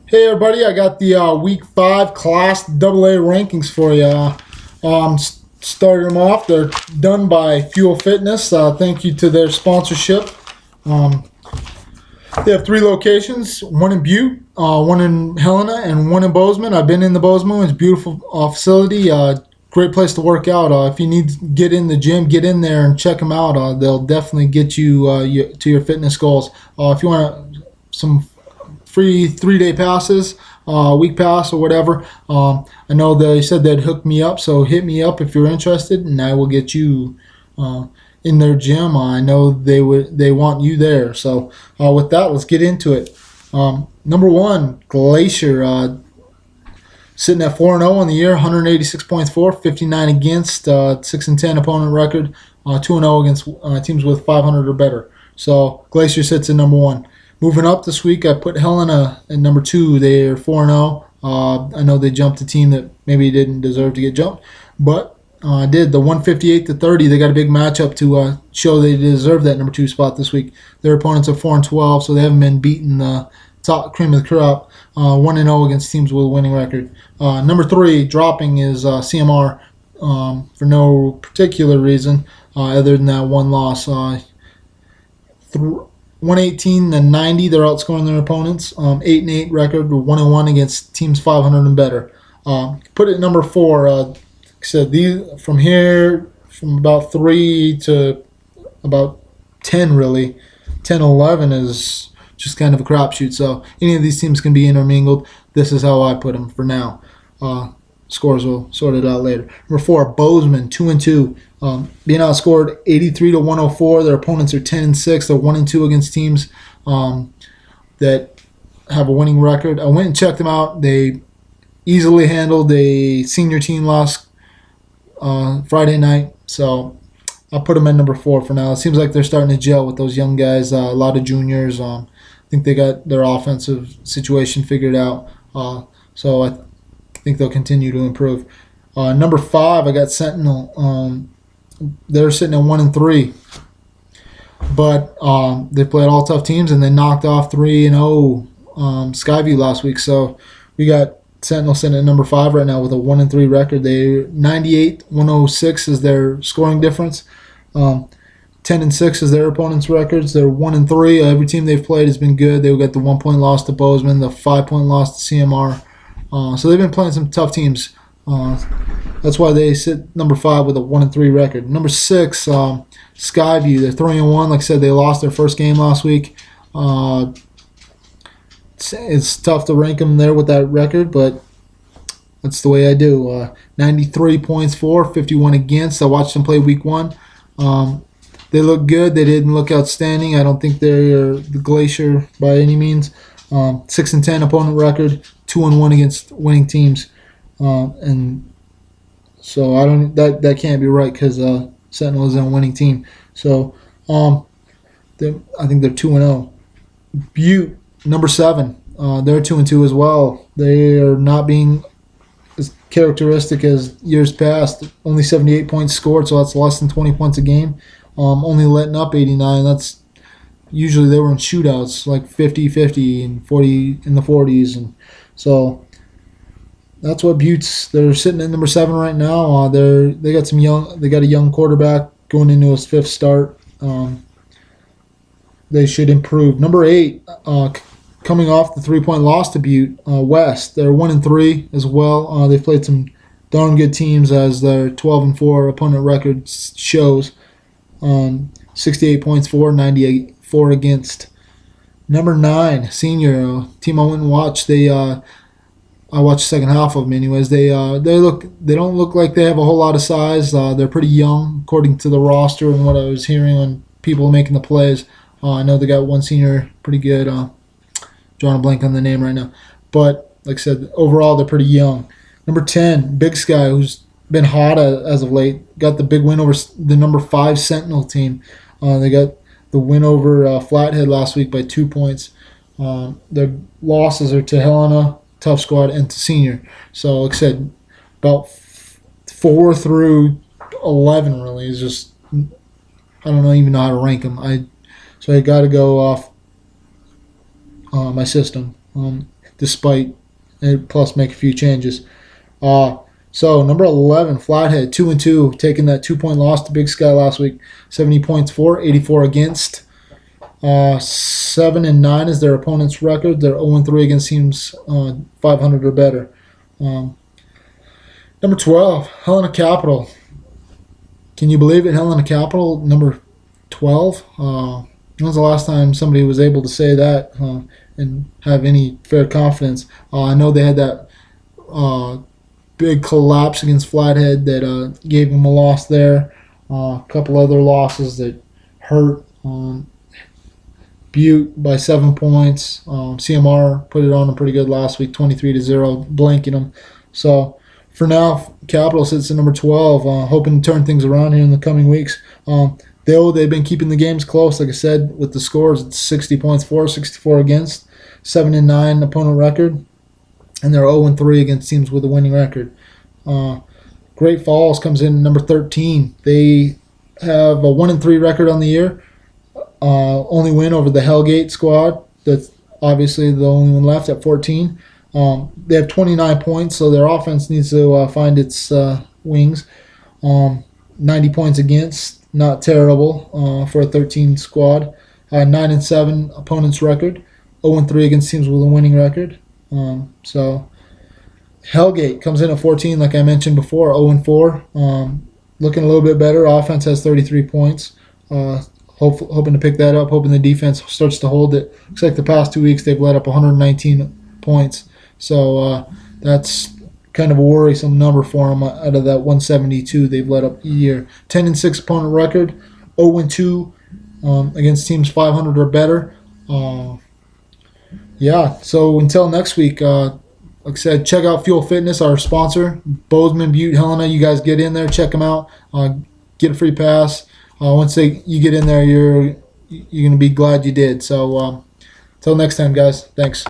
Hey everybody, I got the Week 5 Class AA rankings for you. Started them off. They're done by Fuel Fitness. Thank you to their sponsorship. Um, they have 3 locations, one in Butte, one in Helena, and one in Bozeman. I've been in the Bozeman. It's a beautiful facility. Great place to work out. If you need to get in the gym, get in there and check them out. They'll definitely get you, to your fitness goals. If you want some free 3-day passes, week pass or whatever. I know they said they'd hook me up, so hit me up if you're interested, and I will get you in their gym. I know they want you there. So with that, let's get into it. Number 1, Glacier, sitting at 4-0 on the year, 186.4, 59 against, 6-10 opponent record, 2-0 against teams with 500 or better. So Glacier sits at number 1. Moving up this week, I put Helena at number 2. They're 4-0. I know they jumped a team that maybe didn't deserve to get jumped, but did. The 158-30. They got a big matchup to show they deserve that number 2 spot this week. Their opponents are 4-12, so they haven't been beaten the top cream of the crop. 1-0 against teams with a winning record. Number 3, dropping is CMR for no particular reason other than that one loss. 118-90, they're outscoring their opponents. 8-8 record, 1-1 against teams 500 and better. Put it at number 4. Like I said, these from here, from about 3 to about 10, really. 10-11 is just kind of a crapshoot. So any of these teams can be intermingled. This is how I put them for now. Scores will sort it out later. Number 4, Bozeman, 2-2. Being outscored 83-104. Their opponents are 10-6. They're 1-2 against teams that have a winning record. I went and checked them out. They easily handled a senior team loss Friday night. So I'll put them at number 4 for now. It seems like they're starting to gel with those young guys. A lot of juniors. I think they got their offensive situation figured out. So I think they'll continue to improve. Number 5, I got Sentinel. They're sitting at 1-3, but they played all tough teams and they knocked off 3-0 Skyview last week. So we got Sentinel sitting at number 5 right now with a 1-3 record. They 98-106 is their scoring difference. 10-6 is their opponent's records. They're 1-3. Every team they've played has been good. They got the 1-point loss to Bozeman, the 5-point loss to CMR. So they've been playing some tough teams. That's why they sit number 5 with a 1-3 record. Number 6, Skyview. They're 3-1. Like I said, they lost their first game last week. It's tough to rank them there with that record, but that's the way I do. 93 points for, 51 against. I watched them play week 1. They look good. They didn't look outstanding. I don't think they're the Glacier by any means. 6-10 opponent record, 2-1 against winning teams, and so I don't that can't be right because Sentinel is a winning team. So I think they're 2-0. Butte, number 7, they're 2-2 as well. They are not being as characteristic as years past. Only 78 points scored, so that's less than 20 points a game. Only letting up 89. That's usually they were in shootouts like 50-50 and 40 in the 40s, and so that's what Butte's. They're sitting at number 7 right now. They got a young quarterback going into his 5th start. They should improve. Number 8, coming off the 3-point loss to Butte, West. They're 1-3 as well. They've played some darn good teams as their 12-4 opponent record shows. 68 points for, 94 against. Number 9, Senior, team I went and watched. I watched the second half of them anyways. They don't look like they have a whole lot of size. They're pretty young according to the roster and what I was hearing on people making the plays. I know they got one senior pretty good. Drawing a blank on the name right now. But like I said, overall they're pretty young. Number 10, Big Sky, who's been hot as of late, got the big win over the number 5 Sentinel team. They got the win over Flathead last week by 2 points. Their losses are to Helena, tough squad, and to Senior. So like I said, about 4 through 11 really is just, I don't even know how to rank them. So I got to go off my system. despite it, plus make a few changes. So number 11, Flathead, 2-2, taking that 2-point loss to Big Sky last week. 70 points for, 84 against. 7-9 is their opponent's record. They're 0-3 against teams 500 or better. Number 12, Helena Capital. Can you believe it? Helena Capital, number 12. When was the last time somebody was able to say that and have any fair confidence? I know they had that big collapse against Flathead that gave them a loss there. A couple other losses that hurt. Butte by 7 points. CMR put it on them pretty good last week, 23-0, blanking them. So for now, Capital sits at number 12, hoping to turn things around here in the coming weeks. They've been keeping the games close, like I said, with the scores. It's 60 points for, 64 against, 7-9 opponent record, and they're 0-3 against teams with a winning record. Great Falls comes in number 13. They have a 1-3 record on the year. Only win over the Hellgate squad. That's obviously the only one left at 14. They have 29 points, so their offense needs to find its wings. 90 points against, not terrible for a 13 squad. 9-7 opponent's record. 0-3 against teams with a winning record. So Hellgate comes in at 14, like I mentioned before, 0-4. Looking a little bit better. Offense has 33 points. Hoping to pick that up, hoping the defense starts to hold it. Looks like the past 2 weeks they've let up 119 points. So that's kind of a worrisome number for them out of that 172 they've let up a year. 10-6 opponent record, 0-2 against teams 500 or better. So until next week, like I said, check out Fuel Fitness, our sponsor. Bozeman, Butte, Helena, you guys get in there, check them out, get a free pass. Once you get in there, you're going to be glad you did. So, till next time, guys. Thanks.